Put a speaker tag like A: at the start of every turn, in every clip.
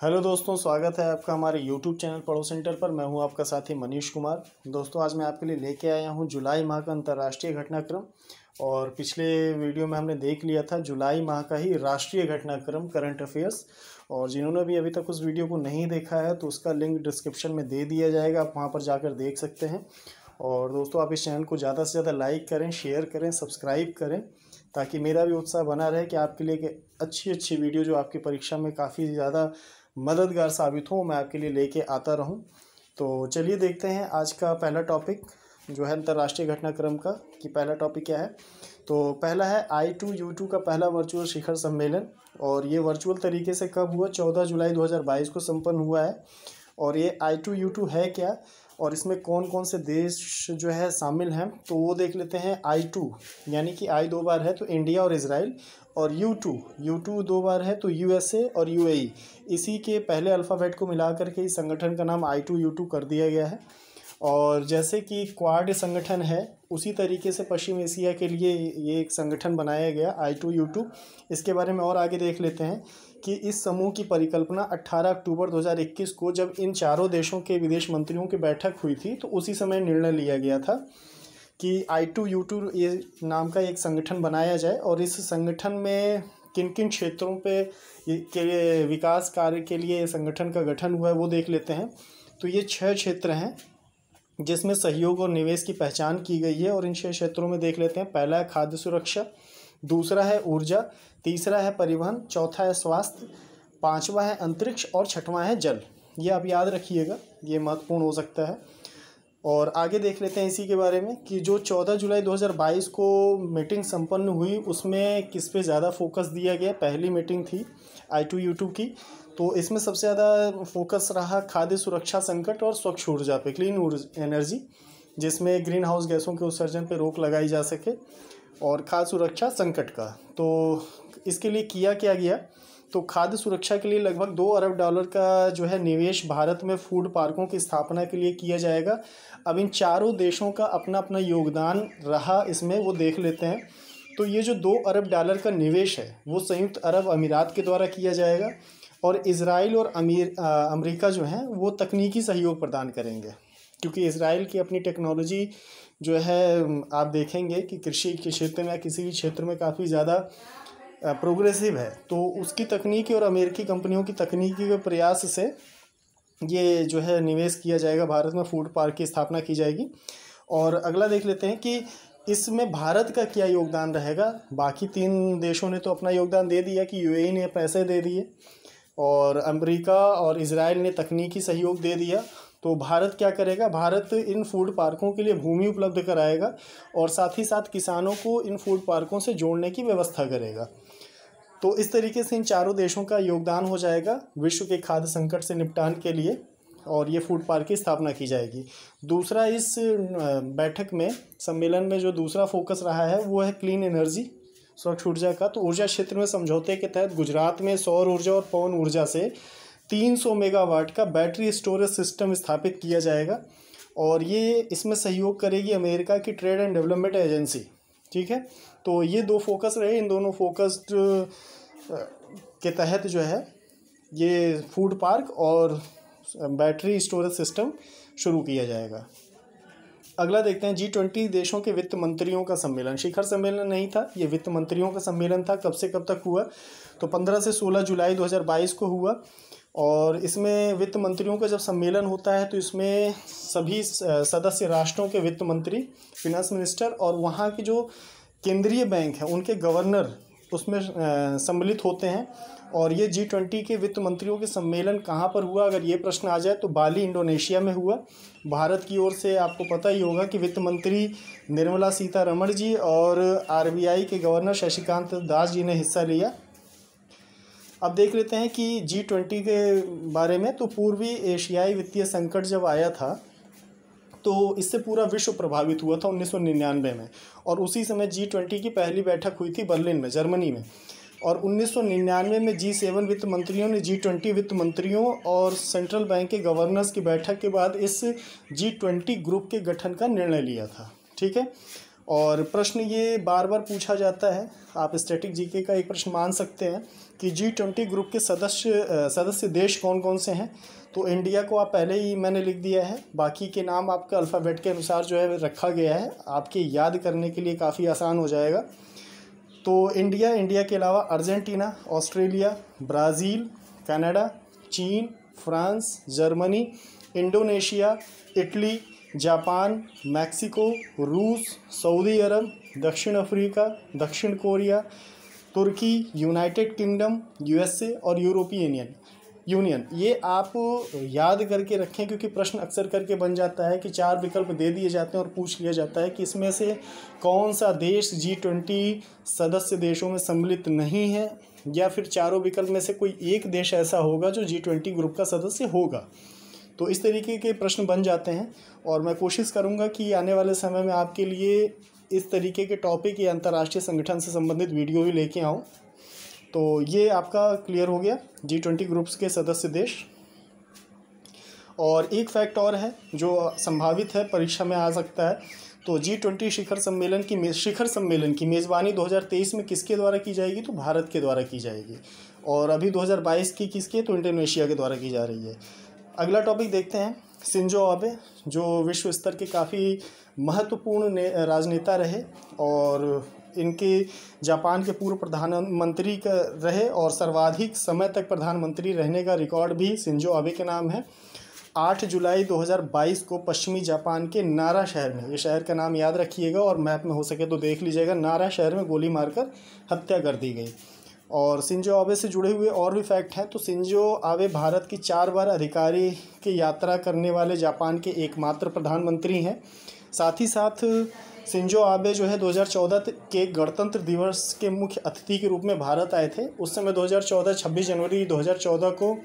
A: Hello दोस्तों, स्वागत है आपका हमारे YouTube चैनल पढ़ो सेंटर पर। मैं हूं आपका साथी मनीष कुमार। दोस्तों, आज मैं आपके लिए लेके आया हूं जुलाई माह का अंतर्राष्ट्रीय घटनाक्रम। और पिछले वीडियो में हमने देख लिया था जुलाई माह का ही राष्ट्रीय घटनाक्रम, करंट अफेयर्स। और जिन्होंने भी अभी तक उस वीडियो को नहीं देखा है तो उसका लिंक डिस्क्रिप्शन में दे दिया जाएगा, आप वहाँ पर जाकर देख सकते हैं। और दोस्तों, आप इस चैनल को ज़्यादा से ज़्यादा लाइक करें, शेयर करें, सब्सक्राइब करें, ताकि मेरा भी उत्साह बना रहे कि आपके लिए एक अच्छी वीडियो जो आपकी परीक्षा में काफ़ी ज़्यादा मददगार साबित हो, मैं आपके लिए लेके आता रहूं। तो चलिए देखते हैं आज का पहला टॉपिक जो है अंतर्राष्ट्रीय घटनाक्रम का, कि पहला टॉपिक क्या है। तो पहला है I2U2 का पहला वर्चुअल शिखर सम्मेलन। और ये वर्चुअल तरीके से कब हुआ? 14 जुलाई 2022 को संपन्न हुआ है। और ये I2U2 है क्या, और इसमें कौन कौन से देश जो है शामिल हैं, तो वो देख लेते हैं। I2 यानी कि I 2 बार है तो इंडिया और इजराइल, और U2 2 बार है तो USA और UAE। इसी के पहले अल्फ़ाबेट को मिला करके इस संगठन का नाम I2U2 कर दिया गया है। और जैसे कि क्वाड संगठन है, उसी तरीके से पश्चिम एशिया के लिए ये एक संगठन बनाया गया I2U2। इसके बारे में और आगे देख लेते हैं कि इस समूह की परिकल्पना 18 अक्टूबर 2021 को जब इन चारों देशों के विदेश मंत्रियों की बैठक हुई थी, तो उसी समय निर्णय लिया गया था कि I2U2 ये नाम का एक संगठन बनाया जाए। और इस संगठन में किन किन क्षेत्रों पे के विकास कार्य के लिए संगठन का गठन हुआ है वो देख लेते हैं। तो ये 6 क्षेत्र हैं जिसमें सहयोग और निवेश की पहचान की गई है। और इन 6 क्षेत्रों में देख लेते हैं। पहला है खाद्य सुरक्षा, दूसरा है ऊर्जा, तीसरा है परिवहन, चौथा है स्वास्थ्य, पांचवा है अंतरिक्ष और छठवां है जल। ये आप याद रखिएगा, ये महत्वपूर्ण हो सकता है। और आगे देख लेते हैं इसी के बारे में कि जो 14 जुलाई 2022 को मीटिंग संपन्न हुई, उसमें किस पे ज़्यादा फोकस दिया गया। पहली मीटिंग थी I2U2 की, तो इसमें सबसे ज़्यादा फोकस रहा खाद्य सुरक्षा संकट और स्वच्छ ऊर्जा पे, क्लीन एनर्जी, जिसमें ग्रीन हाउस गैसों के उत्सर्जन पे रोक लगाई जा सके, और खाद्य सुरक्षा संकट का। तो इसके लिए किया क्या गया, तो खाद्य सुरक्षा के लिए लगभग $2 अरब का जो है निवेश भारत में फूड पार्कों की स्थापना के लिए किया जाएगा। अब इन चारों देशों का अपना अपना योगदान रहा इसमें, वो देख लेते हैं। तो ये जो $2 अरब का निवेश है वो संयुक्त अरब अमीरात के द्वारा किया जाएगा, और इजराइल और अमेरिका जो हैं वो तकनीकी सहयोग प्रदान करेंगे, क्योंकि इजराइल की अपनी टेक्नोलॉजी जो है आप देखेंगे कि कृषि के क्षेत्र में या किसी भी क्षेत्र में काफ़ी ज़्यादा प्रोग्रेसिव है। तो उसकी तकनीकी और अमेरिकी कंपनियों की तकनीकी के प्रयास से ये जो है निवेश किया जाएगा, भारत में फूड पार्क की स्थापना की जाएगी। और अगला देख लेते हैं कि इसमें भारत का क्या योगदान रहेगा। बाकी 3 देशों ने तो अपना योगदान दे दिया कि UAE ने पैसे दे दिए, और अमेरिका और इजराइल ने तकनीकी सहयोग दे दिया। तो भारत क्या करेगा? भारत इन फूड पार्कों के लिए भूमि उपलब्ध कराएगा, और साथ ही साथ किसानों को इन फूड पार्कों से जोड़ने की व्यवस्था करेगा। तो इस तरीके से इन चारों देशों का योगदान हो जाएगा विश्व के खाद्य संकट से निपटान के लिए, और ये फूड पार्क की स्थापना की जाएगी। दूसरा, इस बैठक में, सम्मेलन में जो दूसरा फोकस रहा है वो है क्लीन एनर्जी, स्वच्छ ऊर्जा का। तो ऊर्जा क्षेत्र में समझौते के तहत गुजरात में सौर ऊर्जा और पवन ऊर्जा से 300 मेगावाट का बैटरी स्टोरेज सिस्टम स्थापित किया जाएगा, और ये इसमें सहयोग करेगी अमेरिका की ट्रेड एंड डेवलपमेंट एजेंसी। ठीक है, तो ये 2 फोकस रहे। इन दोनों फोकस के तहत जो है ये फूड पार्क और बैटरी स्टोरेज सिस्टम शुरू किया जाएगा। अगला देखते हैं G20 देशों के वित्त मंत्रियों का सम्मेलन। शिखर सम्मेलन नहीं था, ये वित्त मंत्रियों का सम्मेलन था। कब से कब तक हुआ? तो 15 से 16 जुलाई 2022 को हुआ। और इसमें वित्त मंत्रियों का जब सम्मेलन होता है तो इसमें सभी सदस्य राष्ट्रों के वित्त मंत्री, फिनेंस मिनिस्टर, और वहाँ के जो केंद्रीय बैंक हैं उनके गवर्नर उसमें सम्मिलित होते हैं। और ये G20 के वित्त मंत्रियों के सम्मेलन कहाँ पर हुआ, अगर ये प्रश्न आ जाए तो बाली, इंडोनेशिया में हुआ। भारत की ओर से आपको पता ही होगा कि वित्त मंत्री निर्मला सीतारमण जी और RBI के गवर्नर शशिकांत दास जी ने हिस्सा लिया। अब देख लेते हैं कि G20 के बारे में। तो पूर्वी एशियाई वित्तीय संकट जब आया था तो इससे पूरा विश्व प्रभावित हुआ था 1999 में, और उसी समय G20 की पहली बैठक हुई थी बर्लिन में, जर्मनी में। और 1999 में G7 वित्त मंत्रियों ने G20 वित्त मंत्रियों और सेंट्रल बैंक के गवर्नर्स की बैठक के बाद इस G20 ग्रुप के गठन का निर्णय लिया था। ठीक है, और प्रश्न ये बार बार पूछा जाता है, आप स्टैटिक जीके का एक प्रश्न मान सकते हैं कि G20 ग्रुप के सदस्य देश कौन कौन से हैं। तो इंडिया को आप पहले ही मैंने लिख दिया है, बाकी के नाम आपका अल्फ़ाबेट के अनुसार जो है रखा गया है, आपके याद करने के लिए काफ़ी आसान हो जाएगा। तो इंडिया के अलावा अर्जेंटीना, ऑस्ट्रेलिया, ब्राज़ील, कनाडा, चीन, France, Germany, Indonesia, Italy, Japan, Mexico, रूस, सऊदी अरब, दक्षिण अफ्रीका, दक्षिण कोरिया, तुर्की, यूनाइटेड किंगडम, यूएसए और यूरोपीय यूनियन। ये आप याद करके रखें, क्योंकि प्रश्न अक्सर करके बन जाता है कि 4 विकल्प दे दिए जाते हैं और पूछ लिया जाता है कि इसमें से कौन सा देश G20 सदस्य देशों में सम्मिलित नहीं है, या फिर चारों विकल्प में से कोई एक देश ऐसा होगा जो G20 ग्रुप का सदस्य होगा। तो इस तरीके के प्रश्न बन जाते हैं, और मैं कोशिश करूंगा कि आने वाले समय में आपके लिए इस तरीके के टॉपिक या अंतर्राष्ट्रीय संगठन से संबंधित वीडियो भी लेके आऊँ। तो ये आपका क्लियर हो गया G20 ग्रुप्स के सदस्य देश। और एक फैक्ट और है जो संभावित है परीक्षा में आ सकता है। तो G20 शिखर सम्मेलन की मेज़बानी 2023 में किसके द्वारा की जाएगी? तो भारत के द्वारा की जाएगी। और अभी 2022 की किसके? तो इंडोनेशिया के द्वारा की जा रही है। अगला टॉपिक देखते हैं। शिंजो आबे, जो विश्व स्तर के काफ़ी महत्वपूर्ण राजनेता रहे, और इनके जापान के पूर्व प्रधानमंत्री रहे, और सर्वाधिक समय तक प्रधानमंत्री रहने का रिकॉर्ड भी शिंजो आबे के नाम है। 8 जुलाई 2022 को पश्चिमी जापान के नारा शहर में, ये शहर का नाम याद रखिएगा और मैप में हो सके तो देख लीजिएगा, नारा शहर में गोली मारकर हत्या कर दी गई। और शिंजो आबे से जुड़े हुए और भी फैक्ट हैं। तो शिंजो आबे भारत की 4 बार अधिकारी की यात्रा करने वाले जापान के एकमात्र प्रधानमंत्री हैं। साथ ही साथ शिंजो आबे जो है 2014 के गणतंत्र दिवस के मुख्य अतिथि के रूप में भारत आए थे। उस समय 2014 26 जनवरी 2014 को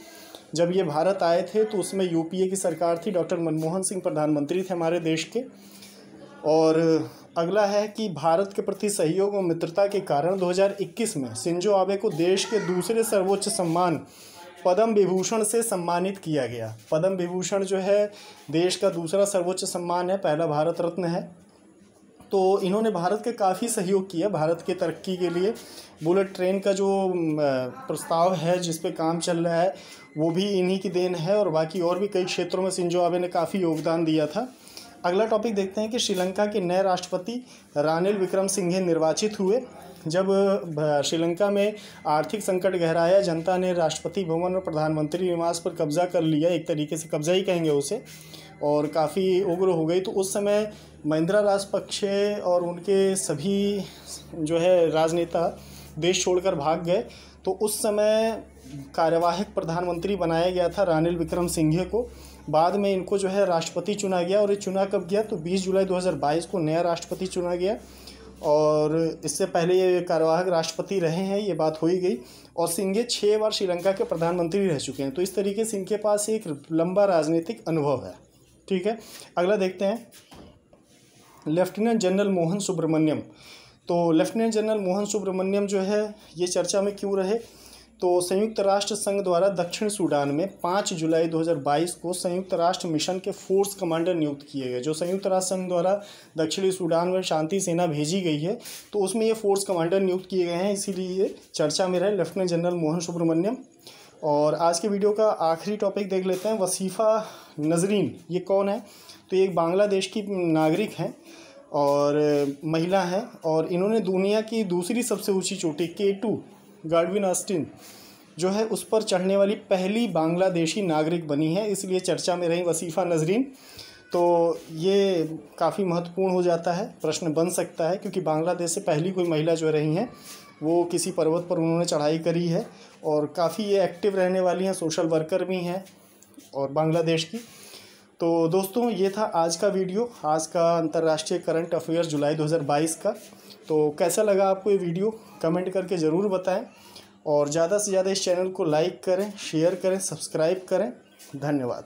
A: जब ये भारत आए थे तो उसमें यूपीए की सरकार थी, डॉक्टर मनमोहन सिंह प्रधानमंत्री थे हमारे देश के। और अगला है कि भारत के प्रति सहयोग और मित्रता के कारण 2021 में शिंजो आबे को देश के दूसरे सर्वोच्च सम्मान पद्म विभूषण से सम्मानित किया गया। पद्म विभूषण जो है देश का दूसरा सर्वोच्च सम्मान है, पहला भारत रत्न है। तो इन्होंने भारत के काफ़ी सहयोग किया भारत के तरक्की के लिए। बुलेट ट्रेन का जो प्रस्ताव है जिस पे काम चल रहा है वो भी इन्हीं की देन है, और बाकी और भी कई क्षेत्रों में शिंजो आबे ने काफ़ी योगदान दिया था। अगला टॉपिक देखते हैं कि श्रीलंका के नए राष्ट्रपति रानिल विक्रमसिंघे निर्वाचित हुए। जब श्रीलंका में आर्थिक संकट गहराया, जनता ने राष्ट्रपति भवन और प्रधानमंत्री निवास पर कब्जा कर लिया, एक तरीके से कब्जा ही कहेंगे उसे, और काफ़ी उग्र हो गई। तो उस समय महिंद्रा राजपक्षे और उनके सभी जो है राजनेता देश छोड़कर भाग गए। तो उस समय कार्यवाहक प्रधानमंत्री बनाया गया था रानिल विक्रमसिंघे को। बाद में इनको जो है राष्ट्रपति चुना गया, और ये चुना कब गया? तो 20 जुलाई 2022 को नया राष्ट्रपति चुना गया, और इससे पहले ये कार्यवाहक राष्ट्रपति रहे हैं, ये बात हो ही गई। और सिंघे 6 बार श्रीलंका के प्रधानमंत्री रह चुके हैं। तो इस तरीके से इनके पास एक लंबा राजनीतिक अनुभव है। ठीक है, अगला देखते हैं लेफ्टिनेंट जनरल मोहन सुब्रमण्यम। तो लेफ्टिनेंट जनरल मोहन सुब्रमण्यम जो है ये चर्चा में क्यों रहे? तो संयुक्त राष्ट्र संघ द्वारा दक्षिण सूडान में 5 जुलाई 2022 को संयुक्त राष्ट्र मिशन के फोर्स कमांडर नियुक्त किए गए। जो संयुक्त राष्ट्र संघ द्वारा दक्षिणी सूडान में शांति सेना भेजी गई है तो उसमें ये फोर्स कमांडर नियुक्त किए गए हैं, इसीलिए चर्चा में रहे लेफ्टिनेंट जनरल मोहन सुब्रमण्यम। और आज के वीडियो का आखिरी टॉपिक देख लेते हैं, वसीफ़ा नजरीन। ये कौन है? तो ये एक बांग्लादेश की नागरिक हैं और महिला हैं, और इन्होंने दुनिया की दूसरी सबसे ऊंची चोटी K2 गार्डविन ऑस्टिन जो है उस पर चढ़ने वाली पहली बांग्लादेशी नागरिक बनी है, इसलिए चर्चा में रही वसीफ़ा नजरीन। तो ये काफ़ी महत्वपूर्ण हो जाता है, प्रश्न बन सकता है, क्योंकि बांग्लादेश से पहली कोई महिला जो रही हैं वो किसी पर्वत पर उन्होंने चढ़ाई करी है, और काफ़ी ये एक्टिव रहने वाली हैं, सोशल वर्कर भी हैं और बांग्लादेश की। तो दोस्तों ये था आज का वीडियो, आज का अंतर्राष्ट्रीय करंट अफेयर्स जुलाई 2022 का। तो कैसा लगा आपको ये वीडियो कमेंट करके ज़रूर बताएं, और ज़्यादा से ज़्यादा इस चैनल को लाइक करें, शेयर करें, सब्सक्राइब करें। धन्यवाद।